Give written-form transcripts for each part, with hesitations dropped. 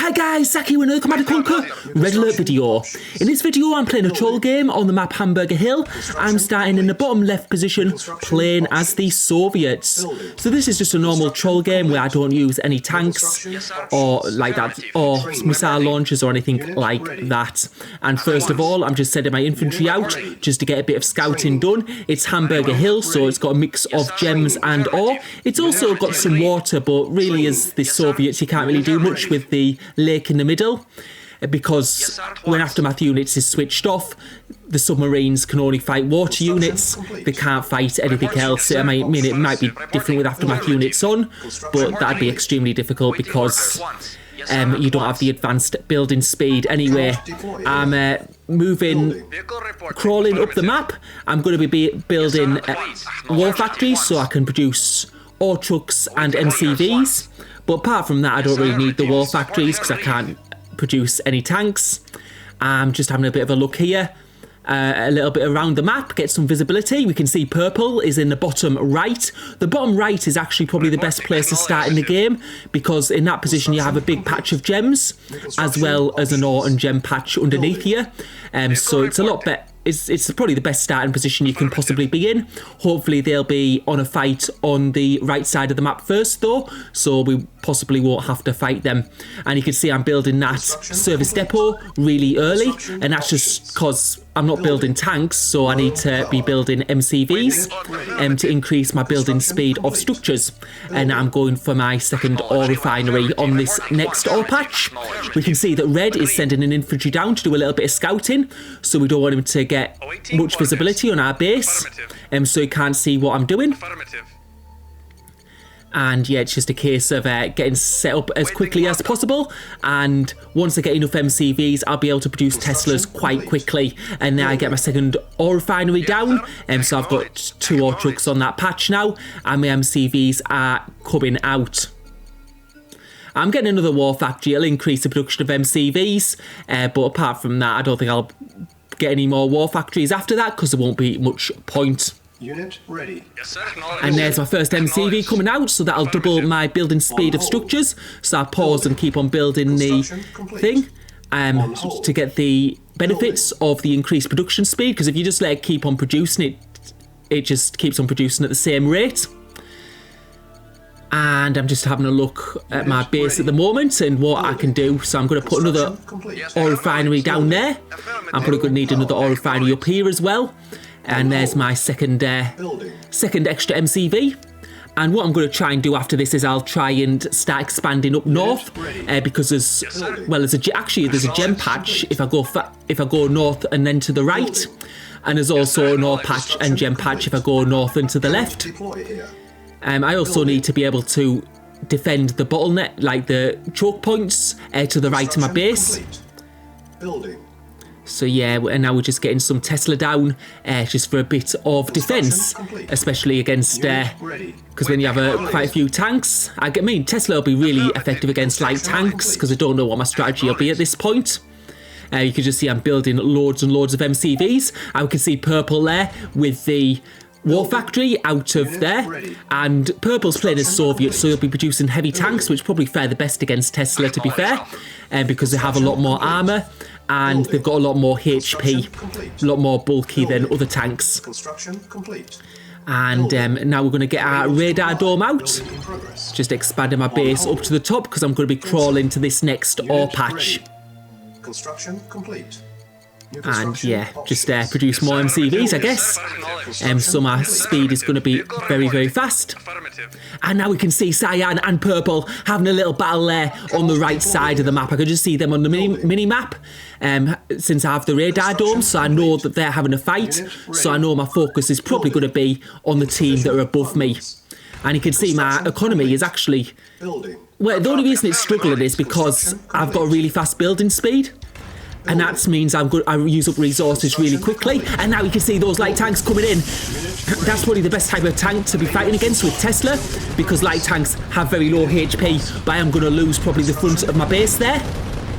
Hi guys, Zach here with another Command & Conquer Red Alert video. In this video I'm playing a troll game on the map Hamburger Hill. I'm starting in the bottom left position playing as the Soviets. So this is just a normal troll game where I don't use any tanks or like that, or missile launchers or anything like that. And first of all I'm just sending my infantry out just to get a bit of scouting done. It's Hamburger Hill, so it's got a mix of gems and ore. It's also got some water, but really as the Soviets you can't really do much with the lake in the middle, because when aftermath units is switched off, the submarines can only fight water units. They can't fight anything else. I mean, it might be different with aftermath units on, but that'd be extremely difficult because you don't have the advanced building speed. Anyway, I'm crawling up the map. I'm going to be building war factories so I can produce ore trucks and MCVs. But apart from that, I don't really need the war factories because I can't produce any tanks. I'm just having a bit of a look here, a little bit around the map, get some visibility. We can see purple is in the bottom right. The bottom right is actually probably the best place to start in the game, because in that position you have a big patch of gems as well as an ore and gem patch underneath here. So it's a lot better. It's probably the best starting position you can possibly be in. Hopefully they'll be on a fight on the right side of the map first though, so we possibly won't have to fight them. And you can see I'm building that service depot really early, and that's just because I'm not building tanks, so I need to be building MCVs to increase my building speed of structures. And I'm going for my second ore refinery on this next ore patch. We can see that red is sending an infantry down to do a little bit of scouting, so we don't want him to get much visibility on our base, so he can't see what I'm doing. And yeah, it's just a case of getting set up as quickly as possible, and once I get enough MCVs I'll be able to produce Teslas quite quickly, and then I get my second ore refinery down, so I've got 2 ore trucks on that patch now, and my MCVs are coming out. I'm getting another war factory. It'll increase the production of MCVs, but apart from that I don't think I'll get any more war factories after that because there won't be much point. Unit ready. And there's my first MCV coming out, so that'll double my building speed of structures. So I'll pause and keep on building the thing to get the benefits of the increased production speed, because if you just let it keep on producing it just keeps on producing at the same rate. And I'm just having a look at my base at the moment and what I can do. So I'm going to put another ore refinery down there. I'm probably going to need another ore refinery up here as well. And there's my second extra MCV. And what I'm going to try and do after this is I'll try and start expanding up north, because there's a gem patch if I go north and then to the right, and there's also an ore patch and gem patch if I go north and to the left. I also need to be able to defend the bottleneck, like the choke points to the right of my base. So yeah, and now we're just getting some Tesla down just for a bit of defence, especially against, because when you have quite a few tanks, I mean Tesla will be really effective against light tanks, because I don't know what my strategy will be at this point. You can just see I'm building loads and loads of MCVs, and we can see purple there with the war factory out of there, and purple's playing as Soviet, so he'll be producing heavy tanks, which probably fare the best against Tesla to be fair, because they have a lot more armour and they've got a lot more HP, a lot more bulky than other tanks. And now we're going to get our radar dome out, just expanding my base up to the top because I'm going to be crawling to this next ore patch. Construction complete. And yeah, just produce more MCVs I guess, so my speed is going to be very very fast. And now we can see cyan and purple having a little battle there on the right side of the map. I can just see them on the mini map since I have the radar dome, so I know that they're having a fight, so I know my focus is probably going to be on the team that are above me. And you can see my economy is actually, well, the only reason it's struggling is because I've got a really fast building speed. And that means I use up resources really quickly. And now you can see those light tanks coming in. That's probably the best type of tank to be fighting against with Tesla, because light tanks have very low HP, but I am going to lose probably the front of my base there.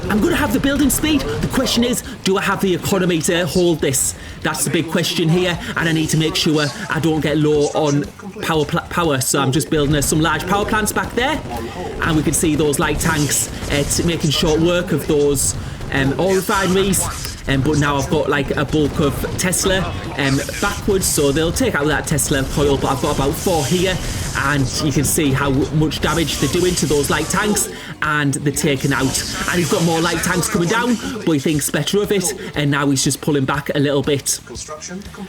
I'm going to have the building speed. The question is, do I have the economy to hold this? That's the big question here, and I need to make sure I don't get low on power. So I'm just building some large power plants back there, and we can see those light tanks making short work of those oil refineries. But now I've got like a bulk of Tesla backwards, so they'll take out that Tesla coil, but I've got about 4 here, and you can see how much damage they're doing to those light tanks, and they're taken out. And he's got more light tanks coming down, but he thinks better of it, and now he's just pulling back a little bit.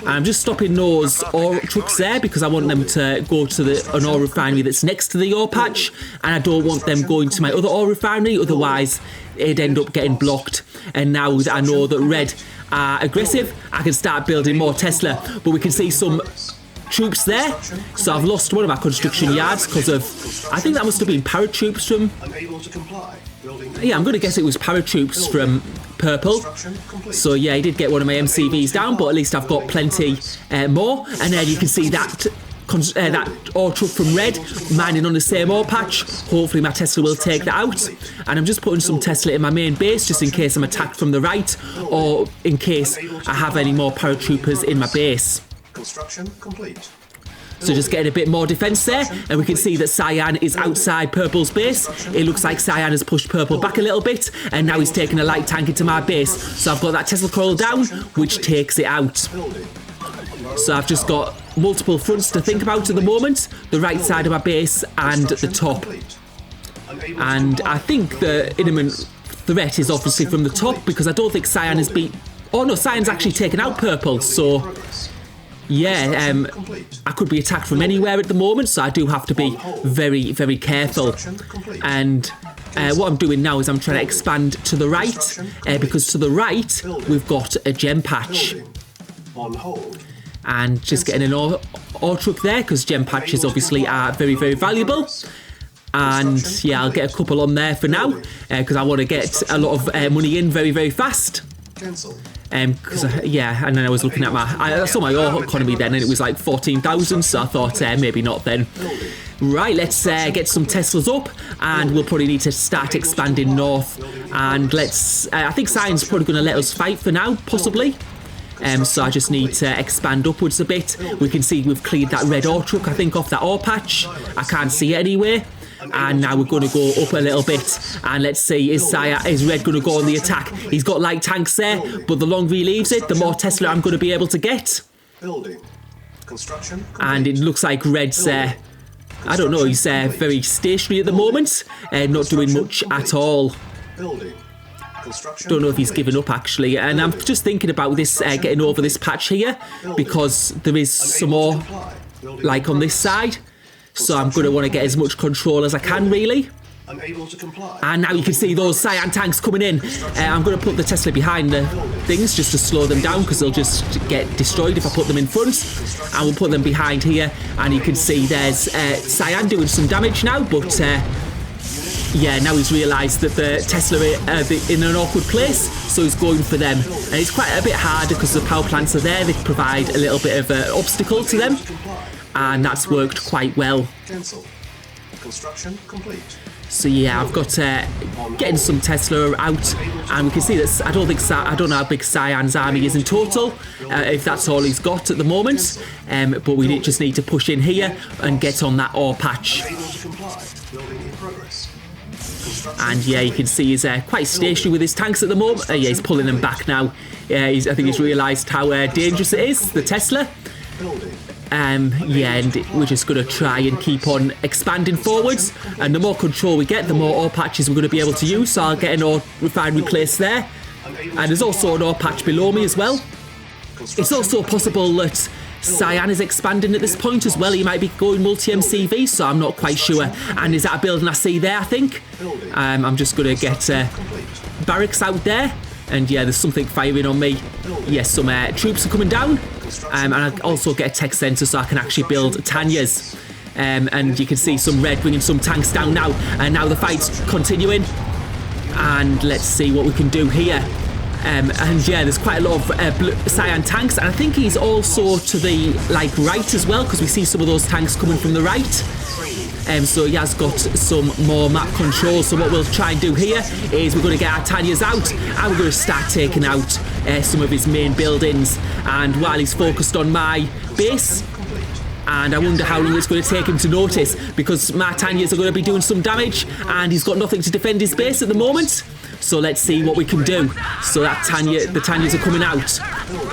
And I'm just stopping those ore trucks there because I want them to go to an ore refinery that's next to the ore patch, and I don't want them going to my other ore refinery, otherwise it'd end up getting blocked. And now that I know that red are aggressive, I can start building more Tesla. But we can see some troops there, so I've lost one of my construction yards because of, I think that must have been paratroops from, yeah, I'm going to guess it was paratroops from purple. So yeah, he did get one of my MCVs down, but at least I've got plenty more. And then you can see that ore truck from red mining on the same ore patch. Hopefully my Tesla will take that out, and I'm just putting some Tesla in my main base just in case I'm attacked from the right, or in case I have any more paratroopers in my base. Construction complete. So just getting a bit more defence there, and we can see that Cyan is outside Purple's base. It looks like Cyan has pushed Purple back a little bit, and now he's taking a light tank into my base. So I've got that Tesla coil down, which takes it out. So I've just got multiple fronts to think about at the moment, the right side of my base and the top. And I think the imminent threat is obviously from the top, because I don't think Cyan has beat... Oh no, Cyan's actually taken out Purple, so... Yeah, I could be attacked from anywhere at the moment, so I do have to be very, very careful. And what I'm doing now is I'm trying to expand to the right, because to the right we've got a gem patch. And just getting an ore truck there, because gem patches obviously are very, very valuable. And yeah, I'll get a couple on there for now, because I want to get a lot of money in very, very fast. Because yeah, and then I was looking at I saw my ore economy then, and it was like 14,000, so I thought maybe not then. Right, let's get some Teslas up, and we'll probably need to start expanding north. And let's, I think Cyan's probably going to let us fight for now, possibly. So I just need to expand upwards a bit. We can see we've cleared that red ore truck, I think, off that ore patch. I can't see it anywhere. And now we're going to go up a little bit, and let's see, is red going to go on the attack? He's got light tanks there, but the longer he leaves it, the more Tesla I'm going to be able to get. And it looks like red's I don't know, he's very stationary at the moment, not doing much at all. Don't know if he's given up actually, and I'm just thinking about this getting over this patch here, because there is some more like on this side. So I'm going to want to get as much control as I can, really. And now you can see those Cyan tanks coming in. I'm going to put the Tesla behind the things just to slow them down, because they'll just get destroyed if I put them in front. And we'll put them behind here, and you can see there's Cyan doing some damage now, but yeah, now he's realised that the Tesla are in an awkward place, so he's going for them. And it's quite a bit harder because the power plants are there. They provide a little bit of an obstacle to them. And that's worked quite well. Construction complete. So yeah, I've got getting some Tesla out, and we can see that I don't know how big Cyan's army is in total, if that's all he's got at the moment. But we just need to push in here and get on that ore patch. And yeah, you can see he's quite stationary with his tanks at the moment. Yeah, he's pulling them back now. I think he's realised how dangerous it is, the Tesla. Yeah, and we're just going to try and keep on expanding forwards, and the more control we get, the more ore patches we're going to be able to use. So I'll get an ore refinery place there, and there's also an ore patch below me as well. It's also possible that Cyan is expanding at this point as well. He might be going multi-MCV, so I'm not quite sure. And is that a building I see there, I think? I'm just going to get barracks out there. And yeah, there's something firing on me. Yes, some troops are coming down. And I also get a tech centre so I can actually build Tanyas. And you can see some red bringing some tanks down now. And now the fight's continuing. And let's see what we can do here. And yeah, there's quite a lot of Cyan tanks. And I think he's also to the right as well, because we see some of those tanks coming from the right. so he has got some more map control. So what we'll try and do here is we're going to get our Tanyas out, and we're going to start taking out some of his main buildings. And while he's focused on my base, and I wonder how long it's going to take him to notice, because my Tanyas are going to be doing some damage, and he's got nothing to defend his base at the moment. So let's see what we can do. So the Tanyas are coming out,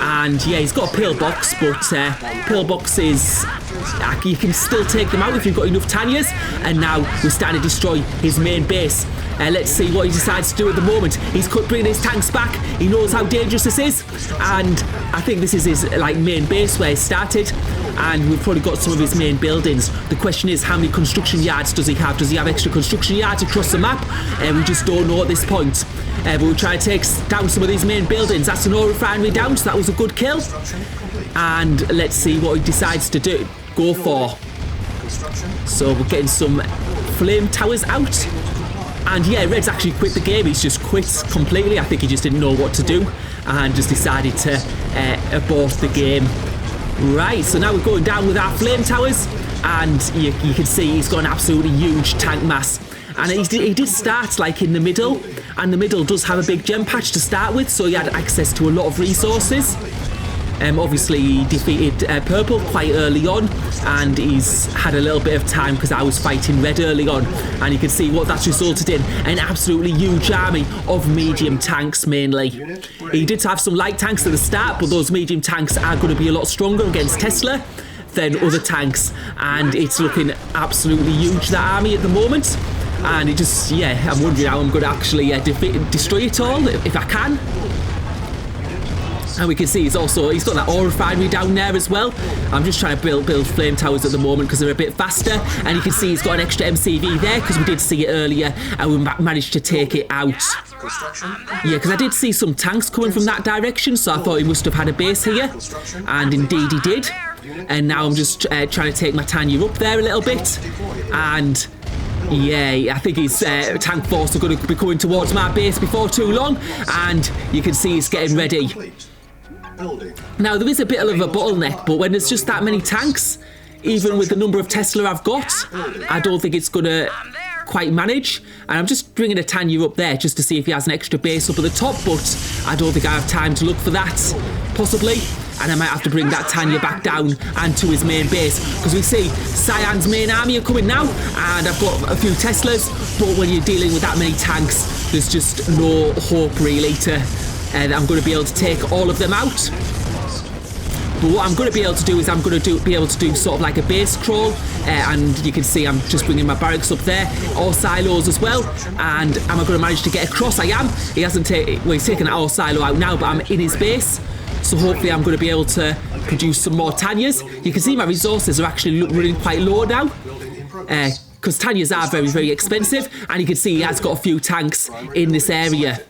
and yeah, he's got a pillbox, but pillboxes, you can still take them out if you've got enough Tanyas. And now we're starting to destroy his main base. Let's see what he decides to do at the moment. He's bringing his tanks back. He knows how dangerous this is, and I think this is his main base where he started. And we've probably got some of his main buildings. The question is, how many construction yards does he have? Does he have extra construction yards across the map? We just don't know at this point. But we'll try to take down some of these main buildings. That's an ore refinery down, so that was a good kill. And let's see what he decides to go for. So we're getting some flame towers out. And yeah, Red's actually quit the game. He's just quit completely. I think he just didn't know what to do and just decided to abort the game. Right, so now we're going down with our flame towers, and you can see he's got an absolutely huge tank mass. And he did start in the middle, and the middle does have a big gem patch to start with, so he had access to a lot of resources. Obviously he defeated purple quite early on, and he's had a little bit of time because I was fighting red early on, and you can see what that's resulted in: an absolutely huge army of medium tanks mainly. He did have some light tanks at the start, but those medium tanks are going to be a lot stronger against Tesla than other tanks, and it's looking absolutely huge, that army at the moment. And it just, yeah, I'm wondering how I'm going to actually destroy it all if I can. And we can see he's got that ore refinery down there as well. I'm just trying to build flame towers at the moment because they're a bit faster. And you can see he's got an extra MCV there because we did see it earlier, and we managed to take it out. Yeah, because I did see some tanks coming from that direction, so I thought he must have had a base here. And indeed he did. And now I'm just trying to take my Tanya up there a little bit. And yeah, I think his tank force are going to be coming towards my base before too long. And you can see he's getting ready. Now, there is a bit of a bottleneck, but when there's just that many tanks, even with the number of Tesla I've got, I don't think it's going to quite manage. And I'm just bringing a Tanya up there just to see if he has an extra base up at the top, but I don't think I have time to look for that, possibly. And I might have to bring that Tanya back down and to his main base, because we see Cyan's main army are coming now, and I've got a few Teslas, but when you're dealing with that many tanks, there's just no hope really and I'm going to be able to take all of them out. But what I'm going to be able to do is I'm going to be able to do sort of like a base crawl, and you can see I'm just bringing my barracks up there, all silos as well. And am I going to manage to get across? I am. He hasn't he's taken that all silo out now, but I'm in his base, so hopefully I'm going to be able to produce some more Tanyas. You can see my resources are actually running quite low now, because Tanyas are very, very expensive, and you can see he has got a few tanks in this area.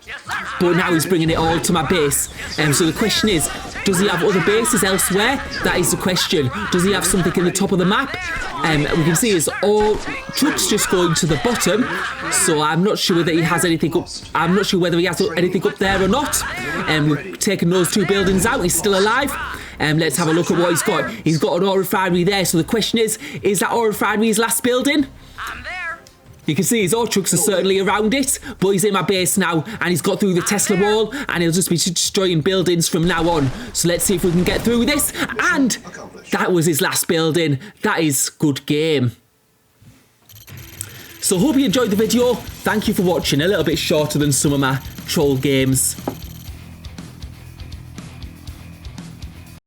But now he's bringing it all to my base. So the question is, does he have other bases elsewhere? That is the question. Does he have something in the top of the map? We can see his all troops just going to the bottom, so I'm not sure whether he has anything up. I'm not sure whether he has anything up there or not. We've taken those two buildings out. He's still alive. Let's have a look at what he's got. He's got an ore refinery there, so the question is that ore refinery his last building? I'm there. You can see his ore trucks are certainly around it, but he's in my base now, and he's got through the Tesla wall, and he'll just be destroying buildings from now on. So let's see if we can get through this. And that was his last building. That is good game. So hope you enjoyed the video. Thank you for watching. A little bit shorter than some of my troll games.